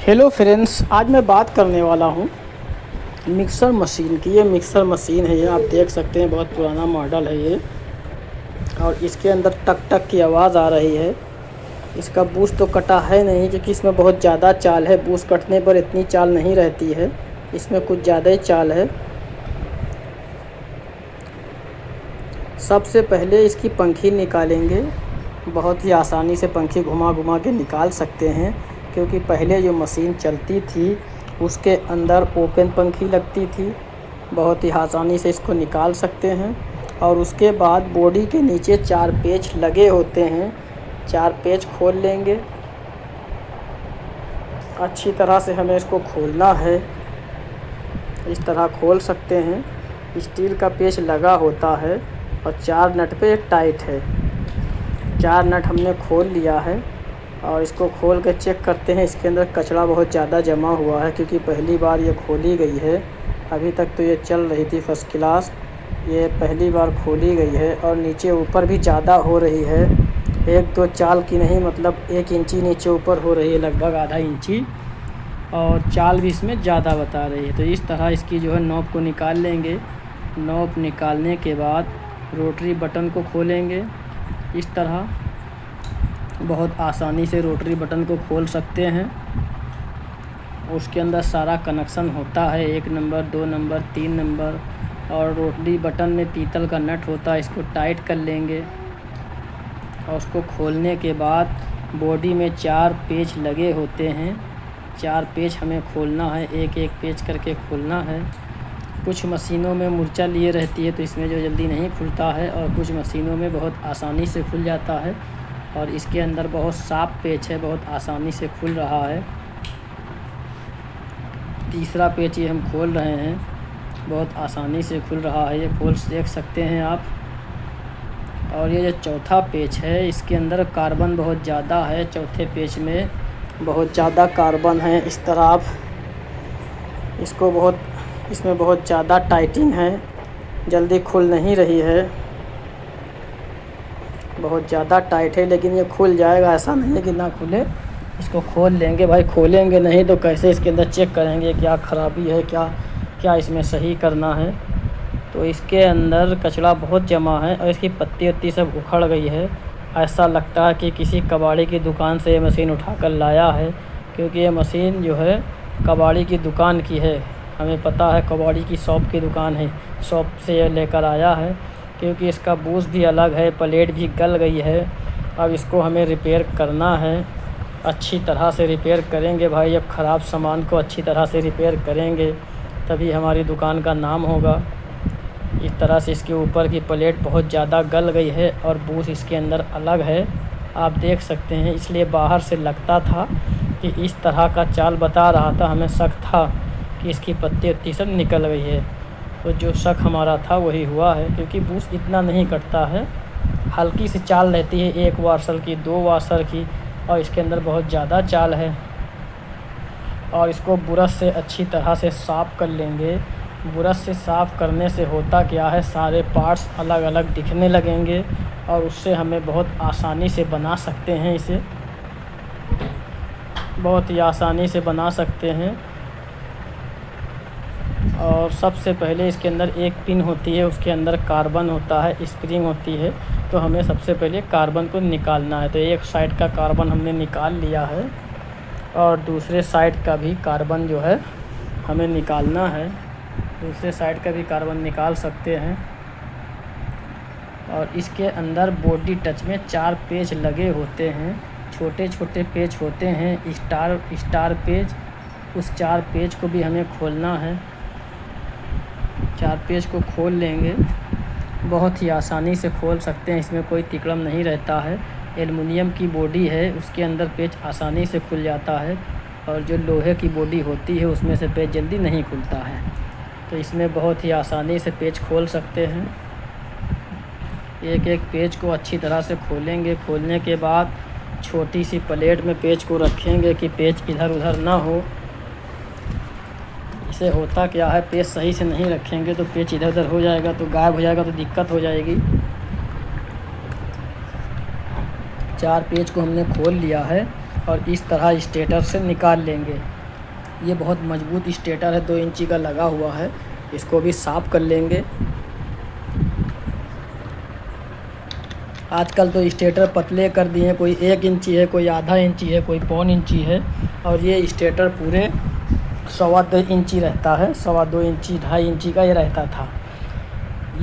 Hello friends, आज मैं बात करने वाला हूँ मिक्सर मशीन की। ये मिक्सर मशीन है, ये आप देख सकते हैं, बहुत पुराना मॉडल है ये। और इसके अंदर टक टक की आवाज़ आ रही है। इसका बूस्ट तो कटा है नहीं, क्योंकि इसमें बहुत ज़्यादा चाल है। बूस्ट कटने पर इतनी चाल नहीं रहती है, इसमें कुछ ज़्यादा ही चाल है। सबसे पहले इसकी पंखी निकालेंगे। बहुत ही आसानी से पंखी घुमा घुमा के निकाल सकते हैं, क्योंकि पहले जो मशीन चलती थी उसके अंदर ओपन पंखी लगती थी। बहुत ही आसानी से इसको निकाल सकते हैं। और उसके बाद बॉडी के नीचे 4 पेच लगे होते हैं, 4 पेच खोल लेंगे। अच्छी तरह से हमें इसको खोलना है, इस तरह खोल सकते हैं। स्टील का पेच लगा होता है और 4 नट पे टाइट है। 4 नट हमने खोल लिया है और इसको खोल कर चेक करते हैं। इसके अंदर कचरा बहुत ज़्यादा जमा हुआ है, क्योंकि पहली बार ये खोली गई है। अभी तक तो ये चल रही थी फर्स्ट क्लास, ये पहली बार खोली गई है। और नीचे ऊपर भी ज़्यादा हो रही है, 1-2 चाल की नहीं, मतलब 1 इंची नीचे ऊपर हो रही है, लगभग आधा इंची। और चाल भी इसमें ज़्यादा बता रही है। तो इस तरह इसकी जो है नॉब को निकाल लेंगे। नॉब निकालने के बाद रोटरी बटन को खोलेंगे। इस तरह बहुत आसानी से रोटरी बटन को खोल सकते हैं। उसके अंदर सारा कनेक्शन होता है, 1 नंबर, 2 नंबर, 3 नंबर। और रोटरी बटन में पीतल का नट होता है, इसको टाइट कर लेंगे। और उसको खोलने के बाद बॉडी में 4 पेच लगे होते हैं, 4 पेच हमें खोलना है, एक एक पेच करके खोलना है। कुछ मशीनों में मुर्चा लिए रहती है, तो इसमें जो जल्दी नहीं खुलता है, और कुछ मशीनों में बहुत आसानी से खुल जाता है। और इसके अंदर बहुत साफ पेच है, बहुत आसानी से खुल रहा है। तीसरा पेच ये हम खोल रहे हैं, बहुत आसानी से खुल रहा है, ये खोल देख सकते हैं आप। और ये जो चौथा पेच है, इसके अंदर कार्बन बहुत ज़्यादा है। चौथे पेच में बहुत ज़्यादा कार्बन है। इस तरह आप इसको इसमें बहुत ज़्यादा टाइटिंग है, जल्दी खुल नहीं रही है, बहुत ज़्यादा टाइट है। लेकिन ये खुल जाएगा, ऐसा नहीं है कि ना खुले। इसको खोल लेंगे भाई, खोलेंगे नहीं तो कैसे इसके अंदर चेक करेंगे क्या ख़राबी है, क्या इसमें सही करना है। तो इसके अंदर कचरा बहुत जमा है और इसकी पत्ती वत्ती सब उखड़ गई है। ऐसा लगता है कि किसी कबाड़ी की दुकान से ये मशीन उठाकर लाया है, क्योंकि ये मशीन जो है कबाड़ी की दुकान की है। हमें पता है कबाड़ी की शॉप की दुकान है, शॉप से ये लेकर आया है। क्योंकि इसका बूस भी अलग है, प्लेट भी गल गई है। अब इसको हमें रिपेयर करना है, अच्छी तरह से रिपेयर करेंगे भाई। अब ख़राब सामान को अच्छी तरह से रिपेयर करेंगे, तभी हमारी दुकान का नाम होगा। इस तरह से इसके ऊपर की प्लेट बहुत ज़्यादा गल गई है और बूस इसके अंदर अलग है, आप देख सकते हैं। इसलिए बाहर से लगता था कि इस तरह का चाल बता रहा था, हमें शक था कि इसकी पत्ती वत्ती सब निकल गई है। तो जो शक हमारा था वही हुआ है, क्योंकि बूस इतना नहीं कटता है, हल्की सी चाल रहती है, 1 वाशर की, 2 वाशर की। और इसके अंदर बहुत ज़्यादा चाल है। और इसको ब्रश से अच्छी तरह से साफ़ कर लेंगे। ब्रश से साफ़ करने से होता क्या है, सारे पार्ट्स अलग अलग दिखने लगेंगे और उससे हमें बहुत आसानी से बना सकते हैं। इसे बहुत ही आसानी से बना सकते हैं। और सबसे पहले इसके अंदर एक पिन होती है, उसके अंदर कार्बन होता है, स्प्रिंग होती है। तो हमें सबसे पहले कार्बन को निकालना है। तो एक साइड का कार्बन हमने निकाल लिया है और दूसरे साइड का भी कार्बन जो है हमें निकालना है। दूसरे साइड का भी कार्बन निकाल सकते हैं। और इसके अंदर बॉडी टच में 4 पेच लगे होते हैं, छोटे छोटे पेच होते हैं, स्टार पेच। उस 4 पेच को भी हमें खोलना है। 4 पेच को खोल लेंगे, बहुत ही आसानी से खोल सकते हैं, इसमें कोई तिकड़म नहीं रहता है। एल्युमिनियम की बॉडी है, उसके अंदर पेच आसानी से खुल जाता है। और जो लोहे की बॉडी होती है उसमें से पेच जल्दी नहीं खुलता है। तो इसमें बहुत ही आसानी से पेच खोल सकते हैं। एक एक पेच को अच्छी तरह से खोलेंगे। खोलने के बाद छोटी सी प्लेट में पेच को रखेंगे कि पेच इधर उधर ना हो। इसे होता क्या है, पेच सही से नहीं रखेंगे तो पेच इधर उधर हो जाएगा, तो गायब हो जाएगा, तो दिक्कत हो जाएगी। 4 पेच को हमने खोल लिया है। और इस तरह स्टेटर से निकाल लेंगे। ये बहुत मजबूत स्टेटर है, 2 इंची का लगा हुआ है, इसको भी साफ़ कर लेंगे। आजकल तो स्टेटर पतले कर दिए हैं, कोई 1 इंची है, कोई आधा इंची है, कोई पौन इंची है, और ये स्टेटर पूरे 2.25 इंची रहता है, 2.25 इंची 2.5 इंची का ये रहता था।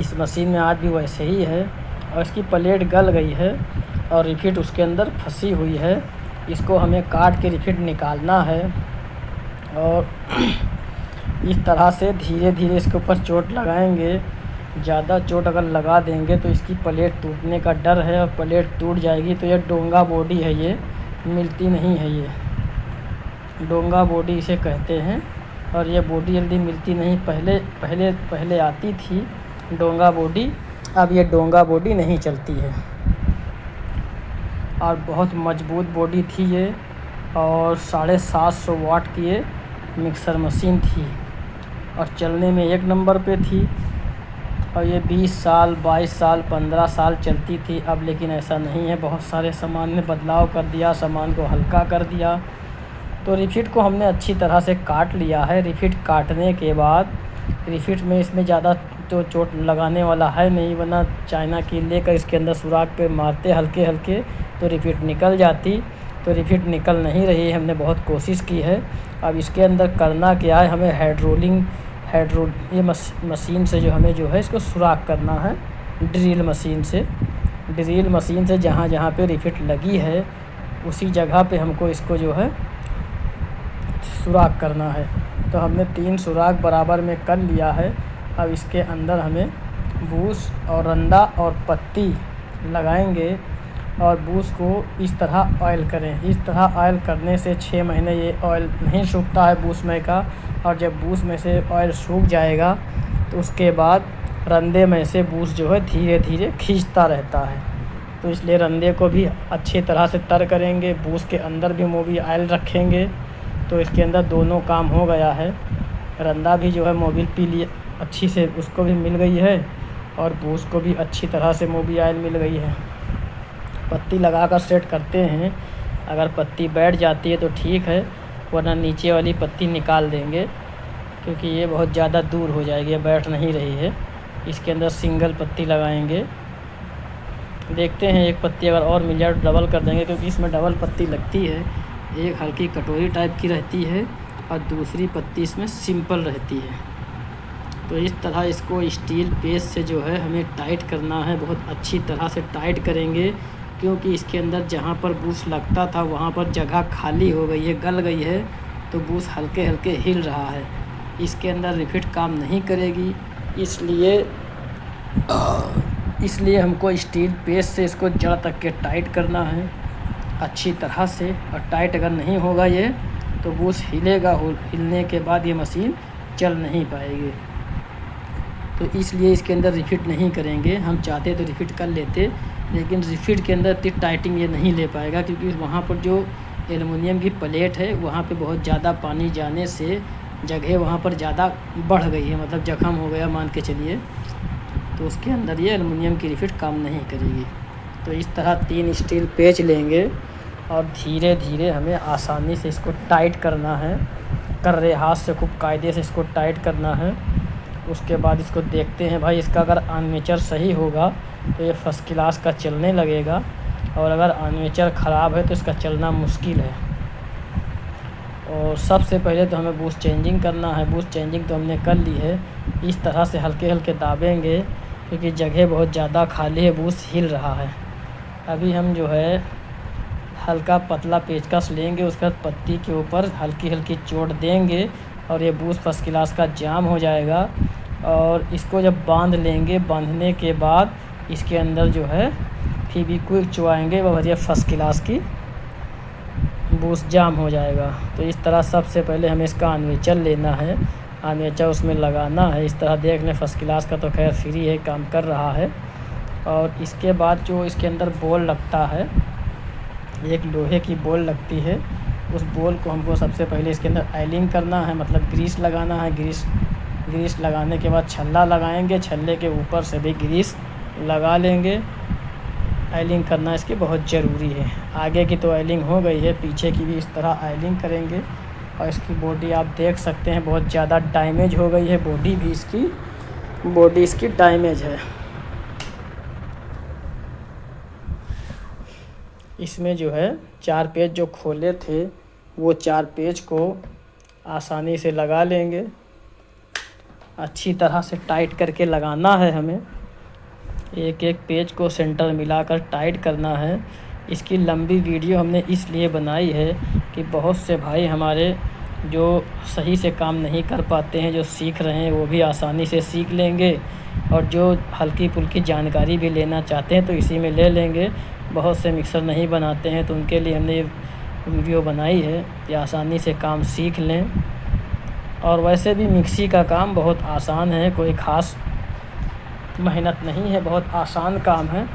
इस मशीन में आज भी वैसे ही है, और इसकी प्लेट गल गई है और रिफिट उसके अंदर फंसी हुई है। इसको हमें काट के रिफिट निकालना है, और इस तरह से धीरे धीरे इसके ऊपर चोट लगाएंगे। ज़्यादा चोट अगर लगा देंगे तो इसकी प्लेट टूटने का डर है, और प्लेट टूट जाएगी तो ये डोंगा बॉडी है, ये मिलती नहीं है। ये डोंगा बॉडी इसे कहते हैं, और ये बॉडी जल्दी मिलती नहीं। पहले आती थी डोंगा बॉडी, अब ये डोंगा बॉडी नहीं चलती है। और बहुत मजबूत बॉडी थी ये, और 750 वाट की ये मिक्सर मशीन थी, और चलने में 1 नंबर पे थी। और ये 20 साल 22 साल 15 साल चलती थी। अब लेकिन ऐसा नहीं है, बहुत सारे सामान में बदलाव कर दिया, सामान को हल्का कर दिया। तो रिफिट को हमने अच्छी तरह से काट लिया है। रिफिट काटने के बाद रिफिट में इसमें ज़्यादा तो चोट लगाने वाला है नहीं, वरना चाइना की लेकर इसके अंदर सुराख पे मारते हल्के हल्के तो रिफिट निकल जाती। तो रिफिट निकल नहीं रही है, हमने बहुत कोशिश की है। अब इसके अंदर करना क्या है, हमें ये मशीन से जो है इसको सुराख करना है, ड्रिल मशीन से जहाँ जहाँ पे रिफिट लगी है उसी जगह पे हमको इसको जो है सुराख करना है। तो हमने 3 सुराख बराबर में कर लिया है। अब इसके अंदर हमें बूस और रंदा और पत्ती लगाएंगे, और बूस को इस तरह ऑयल करें। इस तरह ऑयल करने से 6 महीने ये ऑयल नहीं सूखता है बूस में का, और जब बूस में से ऑयल सूख जाएगा तो उसके बाद रंदे में से बूस जो है धीरे धीरे खींचता रहता है। तो इसलिए रंदे को भी अच्छी तरह से तर करेंगे, बूस के अंदर भी मोबिल ऑयल रखेंगे, तो इसके अंदर दोनों काम हो गया है। रंदा भी जो है मोबिल पी लिए अच्छी से उसको भी मिल गई है, और बूस को भी अच्छी तरह से मोबिल ऑयल मिल गई है। पत्ती लगाकर सेट करते हैं, अगर पत्ती बैठ जाती है तो ठीक है, वरना नीचे वाली पत्ती निकाल देंगे, क्योंकि ये बहुत ज़्यादा दूर हो जाएगी, बैठ नहीं रही है। इसके अंदर सिंगल पत्ती लगाएंगे। देखते हैं, एक पत्ती अगर और मिल जाए तो डबल कर देंगे, क्योंकि इसमें डबल पत्ती लगती है। एक हल्की कटोरी टाइप की रहती है, और दूसरी पत्ती इसमें सिंपल रहती है। तो इस तरह इसको स्टील पेस्ट से जो है हमें टाइट करना है, बहुत अच्छी तरह से टाइट करेंगे, क्योंकि इसके अंदर जहाँ पर बूस लगता था वहाँ पर जगह खाली हो गई है, गल गई है, तो बूस हल्के हल्के हिल रहा है। इसके अंदर रिफिट काम नहीं करेगी, इसलिए हमको स्टील पेस्ट से इसको जड़ तक के टाइट करना है अच्छी तरह से। और टाइट अगर नहीं होगा ये तो बूस हिलेगा, हिलने के बाद ये मशीन चल नहीं पाएगी। तो इसलिए इसके अंदर रिफिट नहीं करेंगे। हम चाहते तो रिफिट कर लेते, लेकिन रिफिट के अंदर इतनी टाइटिंग ये नहीं ले पाएगा, क्योंकि वहाँ पर जो एलुमिनियम की प्लेट है वहाँ पे बहुत ज़्यादा पानी जाने से जगह वहाँ पर ज़्यादा बढ़ गई है, मतलब जख्म हो गया मान के चलिए, तो उसके अंदर ये एलुमिनियम की रिफिट काम नहीं करेगी। तो इस तरह 3 स्टील पेच लेंगे, और धीरे धीरे हमें आसानी से इसको टाइट करना है, कर्रे हाथ से खूब कायदे से इसको टाइट करना है। उसके बाद इसको देखते हैं भाई, इसका अगर आर्मेचर सही होगा तो ये फर्स्ट क्लास का चलने लगेगा, और अगर आर्मेचर ख़राब है तो इसका चलना मुश्किल है। और सबसे पहले तो हमें बूस्ट चेंजिंग करना है। बूस्ट चेंजिंग तो हमने कर ली है। इस तरह से हल्के हल्के दाबेंगे, क्योंकि जगह बहुत ज़्यादा खाली है, बूस्ट हिल रहा है। अभी हम जो है हल्का पतला पेचकस लेंगे, उसके बाद पत्ती के ऊपर हल्की हल्की चोट देंगे, और ये बूस्ट फर्स्ट क्लास का जाम हो जाएगा। और इसको जब बांध लेंगे, बांधने के बाद इसके अंदर जो है फेविक्विक चुआएँगे, वह बढ़िया फर्स्ट क्लास की बूस्ट जाम हो जाएगा। तो इस तरह सबसे पहले हमें इसका आर्मेचर लेना है, आर्मेचर उसमें लगाना है। इस तरह देख लें, फर्स्ट क्लास का तो खैर फ्री है, काम कर रहा है। और इसके बाद जो इसके अंदर बॉल लगता है, एक लोहे की बॉल लगती है, उस बॉल को हमको सबसे पहले इसके अंदर ऑयलिंग करना है, मतलब ग्रीस लगाना है। ग्रीस लगाने के बाद छल्ला लगाएंगे, छल्ले के ऊपर से भी ग्रीस लगा लेंगे। ऑयलिंग करना इसकी बहुत ज़रूरी है। आगे की तो ऑयलिंग हो गई है, पीछे की भी इस तरह ऑयलिंग करेंगे। और इसकी बॉडी आप देख सकते हैं बहुत ज़्यादा डैमेज हो गई है, बॉडी इसकी डैमेज है। इसमें जो है 4 पेज जो खोले थे वो 4 पेज को आसानी से लगा लेंगे। अच्छी तरह से टाइट करके लगाना है हमें, एक एक पेज को सेंटर मिलाकर टाइट करना है। इसकी लंबी वीडियो हमने इसलिए बनाई है कि बहुत से भाई हमारे जो सही से काम नहीं कर पाते हैं, जो सीख रहे हैं, वो भी आसानी से सीख लेंगे। और जो हल्की फुल्की जानकारी भी लेना चाहते हैं तो इसी में ले लेंगे। बहुत से मिक्सर नहीं बनाते हैं तो उनके लिए हमने ये वीडियो बनाई है कि आसानी से काम सीख लें। और वैसे भी मिक्सी का काम बहुत आसान है, कोई ख़ास मेहनत नहीं है, बहुत आसान काम है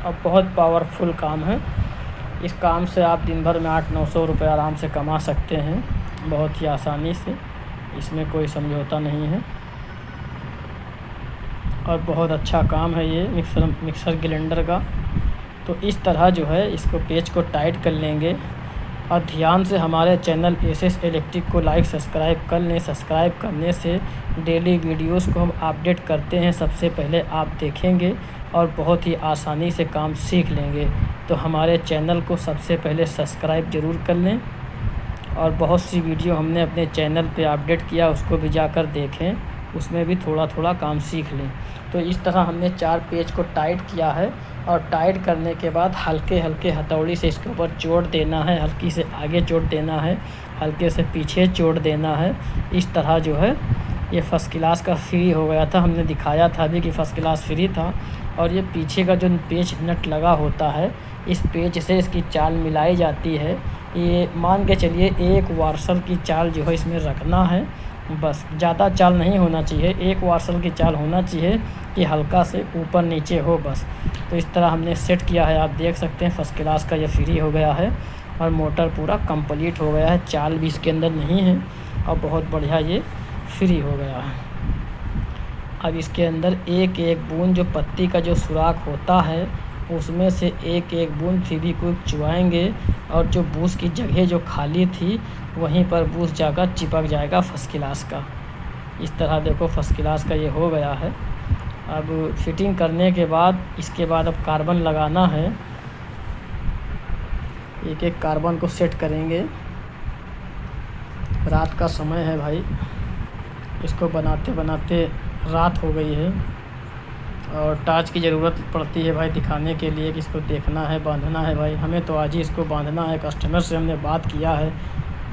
और बहुत पावरफुल काम है। इस काम से आप दिन भर में 800-900 रुपये आराम से कमा सकते हैं, बहुत ही आसानी से। इसमें कोई समझौता नहीं है और बहुत अच्छा काम है ये मिक्सर ग्राइंडर का। तो इस तरह जो है इसको पेज को टाइट कर लेंगे। और ध्यान से हमारे चैनल एसएस इलेक्ट्रिक को लाइक सब्सक्राइब कर लें। सब्सक्राइब करने से डेली वीडियोस को हम अपडेट करते हैं, सबसे पहले आप देखेंगे और बहुत ही आसानी से काम सीख लेंगे। तो हमारे चैनल को सबसे पहले सब्सक्राइब ज़रूर कर लें। और बहुत सी वीडियो हमने अपने चैनल पे अपडेट किया, उसको भी जाकर देखें, उसमें भी थोड़ा थोड़ा काम सीख लें। तो इस तरह हमने 4 पेज को टाइट किया है और टाइट करने के बाद हल्के हल्के हथौड़ी से इसके ऊपर चोट देना है, हल्की से आगे चोट देना है, हल्के से पीछे चोट देना है। इस तरह जो है ये फर्स्ट क्लास का फ्री हो गया था, हमने दिखाया था अभी कि फर्स्ट क्लास फ्री था। और ये पीछे का जो पेज नट लगा होता है, इस पेज से इसकी चाल मिलाई जाती है। ये मान के चलिए 1 वार्सल की चाल जो है इसमें रखना है, बस ज़्यादा चाल नहीं होना चाहिए, 1 वार्सल की चाल होना चाहिए कि हल्का से ऊपर नीचे हो बस। तो इस तरह हमने सेट किया है, आप देख सकते हैं फर्स्ट क्लास का ये फ्री हो गया है और मोटर पूरा कंप्लीट हो गया है, चाल भी इसके अंदर नहीं है और बहुत बढ़िया ये फ्री हो गया है। अब इसके अंदर एक एक बूंद जो पत्ती का जो सुराख होता है उसमें से एक एक बूंद फेविक्विक चुआएंगे और जो बूस की जगह जो खाली थी वहीं पर बूस जाकर चिपक जाएगा फर्स्ट क्लास का। इस तरह देखो फर्स्ट क्लास का ये हो गया है। अब फिटिंग करने के बाद इसके बाद अब कार्बन लगाना है, एक एक कार्बन को सेट करेंगे। रात का समय है भाई, इसको बनाते बनाते रात हो गई है और टार्च की ज़रूरत पड़ती है भाई दिखाने के लिए कि इसको देखना है, बांधना है भाई। हमें तो आज ही इसको बांधना है। कस्टमर से हमने बात किया है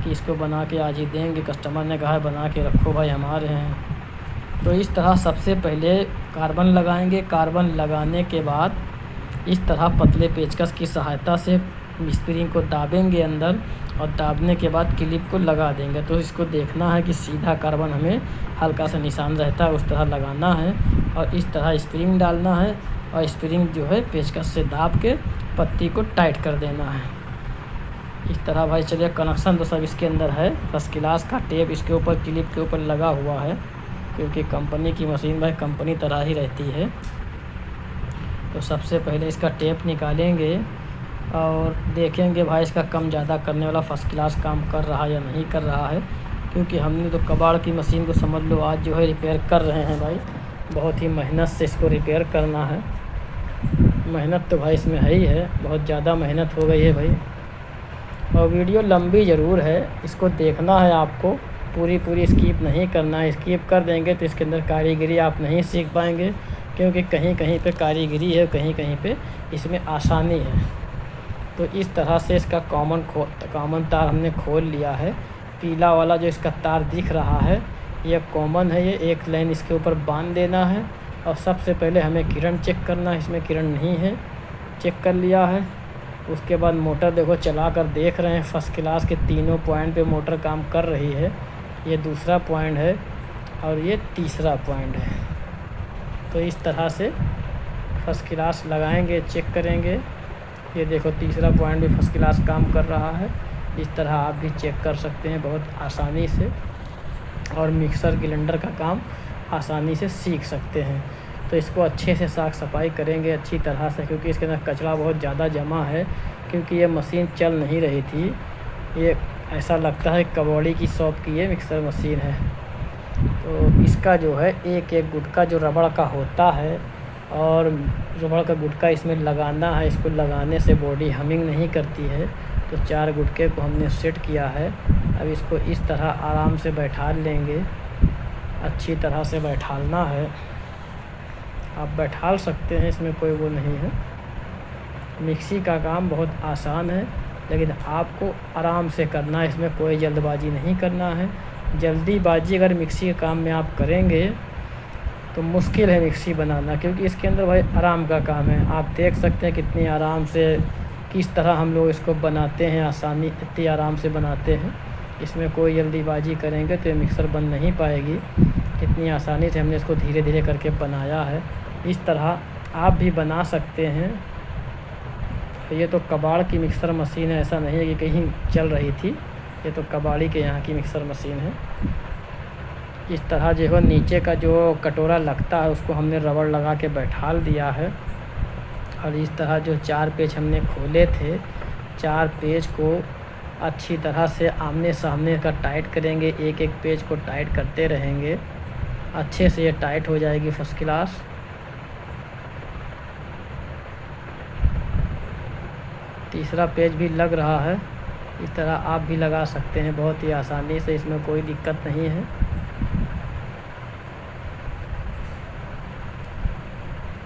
कि इसको बना के आज ही देंगे, कस्टमर ने कहा है बना के रखो भाई, हमारे हैं। तो इस तरह सबसे पहले कार्बन लगाएंगे। कार्बन लगाने के बाद इस तरह पतले पेचकस की सहायता से स्प्रिंग को दाबेंगे अंदर और दाबने के बाद क्लिप को लगा देंगे। तो इसको देखना है कि सीधा कार्बन हमें हल्का सा निशान रहता है उस तरह लगाना है और इस तरह स्प्रिंग डालना है और स्प्रिंग जो है पेचकस से दाब के पत्ती को टाइट कर देना है। इस तरह भाई चलिए कनेक्शन तो सब इसके अंदर है। फर्स्ट क्लास का टेप इसके ऊपर क्लिप के ऊपर लगा हुआ है क्योंकि कंपनी की मशीन भाई कंपनी तरह ही रहती है। तो सबसे पहले इसका टेप निकालेंगे और देखेंगे भाई इसका कम ज़्यादा करने वाला फर्स्ट क्लास काम कर रहा है या नहीं कर रहा है। क्योंकि हमने तो कबाड़ की मशीन को समझ लो आज जो है रिपेयर कर रहे हैं भाई, बहुत ही मेहनत से इसको रिपेयर करना है। मेहनत तो भाई इसमें है ही है, बहुत ज़्यादा मेहनत हो गई है भाई। और वीडियो लंबी ज़रूर है, इसको देखना है आपको, पूरी स्किप नहीं करना है। स्किप कर देंगे तो इसके अंदर कारीगरी आप नहीं सीख पाएंगे क्योंकि कहीं कहीं पे कारीगरी है, कहीं कहीं पे इसमें आसानी है। तो इस तरह से इसका कॉमन तार हमने खोल लिया है। पीला वाला जो इसका तार दिख रहा है ये कॉमन है, ये एक लाइन इसके ऊपर बांध देना है। और सबसे पहले हमें किरण चेक करना है, इसमें किरण नहीं है, चेक कर लिया है। उसके बाद मोटर देखो चला कर देख रहे हैं, फर्स्ट क्लास के तीनों पॉइंट पे मोटर काम कर रही है। ये दूसरा पॉइंट है और ये तीसरा पॉइंट है। तो इस तरह से फर्स्ट क्लास लगाएंगे, चेक करेंगे। ये देखो तीसरा पॉइंट भी फर्स्ट क्लास काम कर रहा है। इस तरह आप भी चेक कर सकते हैं बहुत आसानी से और मिक्सर ग्राइंडर का काम आसानी से सीख सकते हैं। तो इसको अच्छे से साफ़ सफाई करेंगे अच्छी तरह से, क्योंकि इसके अंदर कचरा बहुत ज़्यादा जमा है। क्योंकि ये मशीन चल नहीं रही थी, ये ऐसा लगता है कबाड़ी की शॉप की ये मिक्सर मशीन है। तो इसका जो है एक एक गुटका जो रबड़ का होता है और रबड़ का गुटका इसमें लगाना है। इसको लगाने से बॉडी हमिंग नहीं करती है। तो 4 गुटके को हमने सेट किया है। अब इसको इस तरह आराम से बैठा लेंगे, अच्छी तरह से बैठालना है। आप बैठाल सकते हैं, इसमें कोई वो नहीं है। मिक्सी का काम बहुत आसान है, लेकिन आपको आराम से करना है, इसमें कोई जल्दबाजी नहीं करना है। जल्दीबाजी अगर मिक्सी के काम में आप करेंगे तो मुश्किल है मिक्सी बनाना, क्योंकि इसके अंदर भाई आराम का काम है। आप देख सकते हैं कितनी आराम से किस तरह हम लोग इसको बनाते हैं, आसानी इतनी आराम से बनाते हैं। इसमें कोई जल्दीबाजी करेंगे तो ये मिक्सर बन नहीं पाएगी। कितनी आसानी से हमने इसको धीरे धीरे करके बनाया है। इस तरह आप भी बना सकते हैं। ये तो कबाड़ की मिक्सर मशीन है, ऐसा नहीं है कि कहीं चल रही थी। ये तो कबाड़ी के यहाँ की मिक्सर मशीन है। इस तरह जो है नीचे का जो कटोरा लगता है उसको हमने रबड़ लगा के बैठाल दिया है। और इस तरह जो 4 पेच हमने खोले थे, 4 पेच को अच्छी तरह से आमने सामने का टाइट करेंगे। एक एक पेच को टाइट करते रहेंगे, अच्छे से ये टाइट हो जाएगी फर्स्ट क्लास। तीसरा पेज भी लग रहा है। इस तरह आप भी लगा सकते हैं बहुत ही आसानी से, इसमें कोई दिक्कत नहीं है।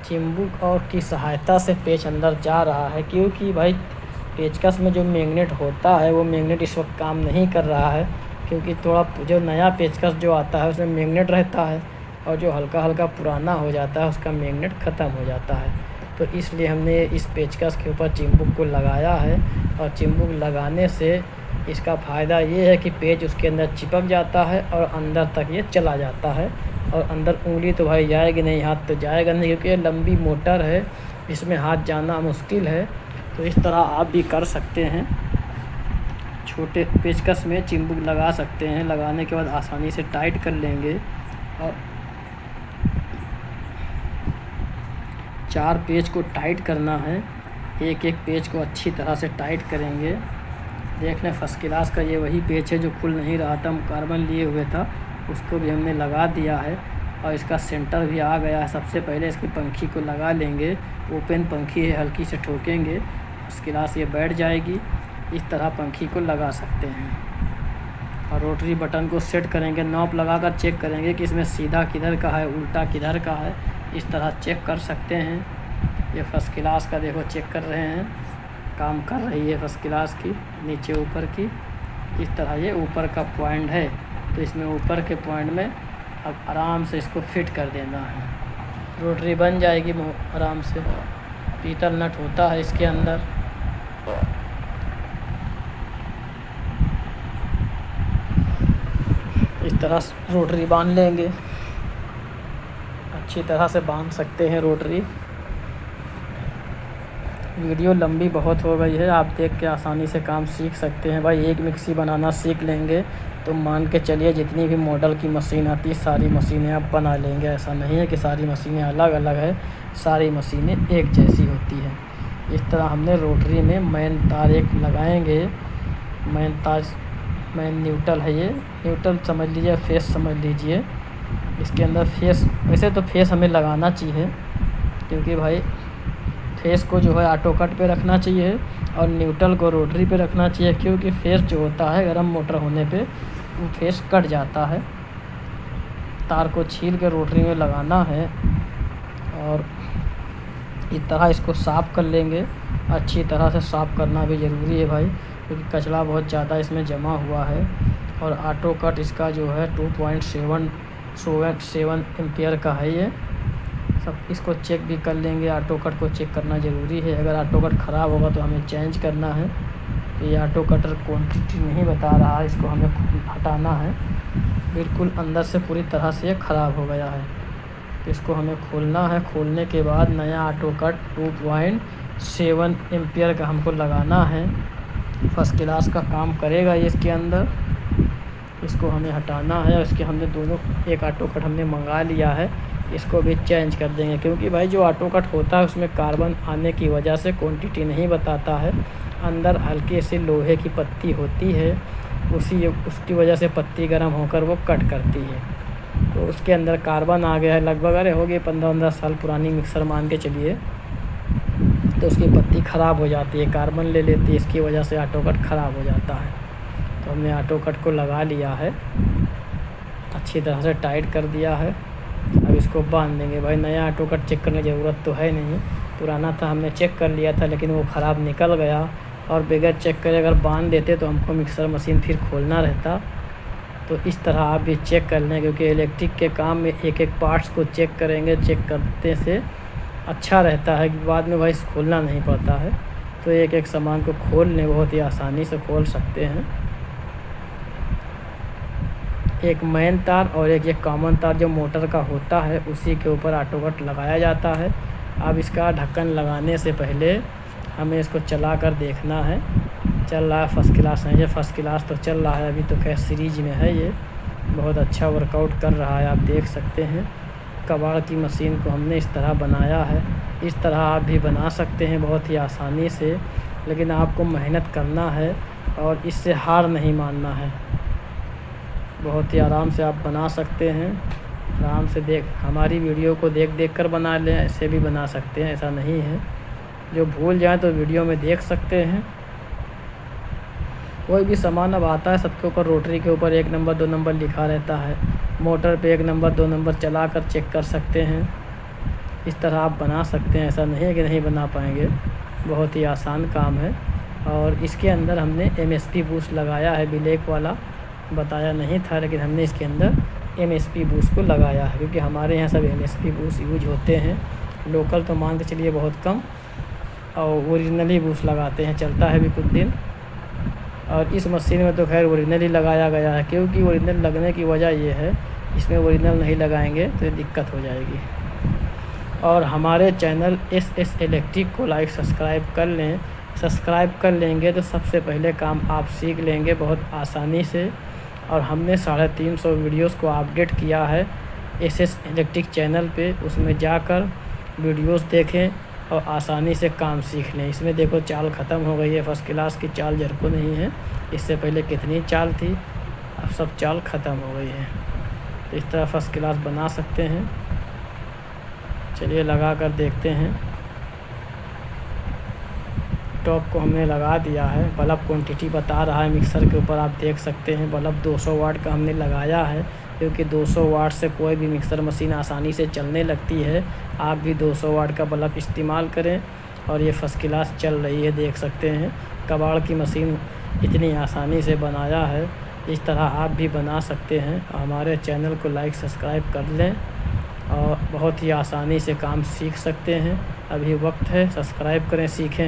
चिम्बुक और की सहायता से पेच अंदर जा रहा है, क्योंकि भाई पेचकस में जो मैग्नेट होता है वो मैग्नेट इस वक्त काम नहीं कर रहा है। क्योंकि थोड़ा जो नया पेचकस जो आता है उसमें मैग्नेट रहता है, और जो हल्का हल्का पुराना हो जाता है उसका मैग्नेट ख़त्म हो जाता है। तो इसलिए हमने इस पेचकस के ऊपर चिम्बुक को लगाया है। और चिम्बुक लगाने से इसका फ़ायदा ये है कि पेच उसके अंदर चिपक जाता है और अंदर तक ये चला जाता है। और अंदर उंगली तो भाई जाएगी नहीं, हाथ तो जाएगा नहीं, क्योंकि ये लंबी मोटर है, इसमें हाथ जाना मुश्किल है। तो इस तरह आप भी कर सकते हैं। छोटे पेचकस में चिम्बुक लगा सकते हैं। लगाने के बाद आसानी से टाइट कर लेंगे और 4 पेच को टाइट करना है। एक एक पेच को अच्छी तरह से टाइट करेंगे। देख लें फर्स्ट क्लास का ये वही पेच है जो खुल नहीं रहा था, कार्बन लिए हुए था, उसको भी हमने लगा दिया है। और इसका सेंटर भी आ गया है। सबसे पहले इसकी पंखी को लगा लेंगे। ओपन पंखी है, हल्की से ठोकेंगे फर्स्ट क्लास ये बैठ जाएगी। इस तरह पंखी को लगा सकते हैं। और रोटरी बटन को सेट करेंगे, नॉब लगाकर चेक करेंगे कि इसमें सीधा किधर का है, उल्टा किधर का है। इस तरह चेक कर सकते हैं। ये फर्स्ट क्लास का देखो चेक कर रहे हैं, काम कर रही है फर्स्ट क्लास की, नीचे ऊपर की। इस तरह ये ऊपर का पॉइंट है, तो इसमें ऊपर के पॉइंट में अब आराम से इसको फिट कर देना है। रोटरी बन जाएगी आराम से। पीतल नट होता है इसके अंदर। इस तरह रोटरी बांध लेंगे, अच्छी तरह से बांध सकते हैं रोटरी। वीडियो लंबी बहुत हो गई है, आप देख के आसानी से काम सीख सकते हैं। भाई एक मिक्सी बनाना सीख लेंगे तो मान के चलिए जितनी भी मॉडल की मशीन आती है सारी मशीनें आप बना लेंगे। ऐसा नहीं है कि सारी मशीनें अलग अलग है, सारी मशीनें एक जैसी होती हैं। इस तरह हमने रोटरी में मेन तार एक लगाएंगे। मेन तार मेन न्यूट्रल है, ये न्यूट्रल समझ लीजिए, फेस समझ लीजिए। इसके अंदर फेस, वैसे तो फेस हमें लगाना चाहिए, क्योंकि भाई फेस को जो है ऑटो कट पे रखना चाहिए और न्यूट्रल को रोटरी पे रखना चाहिए। क्योंकि फेस जो होता है गर्म मोटर होने पे वो फेस कट जाता है। तार को छील के रोटरी में लगाना है और इस तरह इसको साफ़ कर लेंगे। अच्छी तरह से साफ़ करना भी ज़रूरी है भाई, क्योंकि कचरा बहुत ज़्यादा इसमें जमा हुआ है। और ऑटो कट इसका जो है 2.7 एम्पियर का है ये। सब इसको चेक भी कर लेंगे। ऑटो कट को चेक करना ज़रूरी है। अगर ऑटो कट ख़राब होगा तो हमें चेंज करना है। तो ये ऑटो कटर क्वांटिटी नहीं बता रहा है, इसको हमें हटाना है। बिल्कुल अंदर से पूरी तरह से ये ख़राब हो गया है, तो इसको हमें खोलना है। खोलने के बाद नया ऑटो कट 2.7 एम्पियर का हमको लगाना है। फर्स्ट क्लास का काम करेगा ये इसके अंदर। इसको हमें हटाना है। इसके हमने दोनों एक ऑटो कट हमने मंगा लिया है, इसको भी चेंज कर देंगे, क्योंकि भाई जो ऑटो कट होता है उसमें कार्बन आने की वजह से क्वांटिटी नहीं बताता है। अंदर हल्की सी लोहे की पत्ती होती है, उसकी वजह से पत्ती गर्म होकर वो कट करती है। तो उसके अंदर कार्बन आ गया है लगभग, अरे हो गए 15-15 साल पुरानी मिक्सर मान के चलिए, तो उसकी पत्ती ख़राब हो जाती है, कार्बन ले लेती है, इसकी वजह से ऑटो कट ख़राब हो जाता है। तो हमने ऑटो कट को लगा लिया है, अच्छी तरह से टाइट कर दिया है। अब इसको बांध देंगे। भाई नया ऑटो कट चेक करने की ज़रूरत तो है नहीं, पुराना था हमने चेक कर लिया था, लेकिन वो ख़राब निकल गया। और बगैर चेक करे अगर बांध देते तो हमको मिक्सर मशीन फिर खोलना रहता। तो इस तरह आप भी चेक कर लें, क्योंकि इलेक्ट्रिक के काम में एक एक पार्ट्स को चेक करेंगे, चेक करते से अच्छा रहता है कि बाद में भाई खोलना नहीं पड़ता है। तो एक एक सामान को खोल लें, बहुत ही आसानी से खोल सकते हैं। एक मेन तार और एक कॉमन तार जो मोटर का होता है, उसी के ऊपर ऑटो कट लगाया जाता है। अब इसका ढक्कन लगाने से पहले हमें इसको चला कर देखना है, चल रहा है फर्स्ट क्लास है। ये फर्स्ट क्लास तो चल रहा है, अभी तो खैर सीरीज में है, ये बहुत अच्छा वर्कआउट कर रहा है, आप देख सकते हैं। कबाड़ की मशीन को हमने इस तरह बनाया है, इस तरह आप भी बना सकते हैं बहुत ही आसानी से, लेकिन आपको मेहनत करना है और इससे हार नहीं मानना है। बहुत ही आराम से आप बना सकते हैं, आराम से हमारी वीडियो को देख कर बना लें, ऐसे भी बना सकते हैं, ऐसा नहीं है। जो भूल जाए तो वीडियो में देख सकते हैं। कोई भी सामान अब आता है सबके ऊपर रोटरी के ऊपर 1 नंबर 2 नंबर लिखा रहता है, मोटर पे 1 नंबर 2 नंबर चला कर चेक कर सकते हैं। इस तरह आप बना सकते हैं, ऐसा नहीं है कि नहीं बना पाएंगे, बहुत ही आसान काम है। और इसके अंदर हमने MSP बूस्ट लगाया है, ब्लैक वाला बताया नहीं था, लेकिन हमने इसके अंदर MSP बूस्ट को लगाया है, क्योंकि हमारे यहाँ सब MSP बूस्ट यूज होते हैं। लोकल तो मान के चलिए बहुत कम, और ओरिजिनली बूस्ट लगाते हैं, चलता है भी कुछ दिन। और इस मशीन में तो खैर ओरिजिनली लगाया गया है, क्योंकि ओरिजिनल लगने की वजह ये है, इसमें ओरिजिनल नहीं लगाएंगे तो ये दिक्कत हो जाएगी। और हमारे चैनल SS इलेक्ट्रिक को लाइक सब्सक्राइब कर लें। सब्सक्राइब कर लेंगे तो सबसे पहले काम आप सीख लेंगे बहुत आसानी से। और हमने 350 वीडियोस को अपडेट किया है SS इलेक्ट्रिक चैनल पे, उसमें जाकर वीडियोस देखें और आसानी से काम सीख लें। इसमें देखो चाल ख़त्म हो गई है, फर्स्ट क्लास की चाल झरको नहीं है। इससे पहले कितनी चाल थी, अब सब चाल ख़त्म हो गई है। तो इस तरह फर्स्ट क्लास बना सकते हैं। चलिए लगा कर देखते हैं। टॉप को हमने लगा दिया है, बल्ब क्वांटिटी बता रहा है मिक्सर के ऊपर, आप देख सकते हैं। बल्ब 200 वाट का हमने लगाया है, क्योंकि 200 वाट से कोई भी मिक्सर मशीन आसानी से चलने लगती है। आप भी 200 वाट का बल्ब इस्तेमाल करें। और ये फर्स्ट क्लास चल रही है, देख सकते हैं। कबाड़ की मशीन इतनी आसानी से बनाया है, इस तरह आप भी बना सकते हैं। हमारे चैनल को लाइक सब्सक्राइब कर लें और बहुत ही आसानी से काम सीख सकते हैं। अभी वक्त है, सब्सक्राइब करें, सीखें।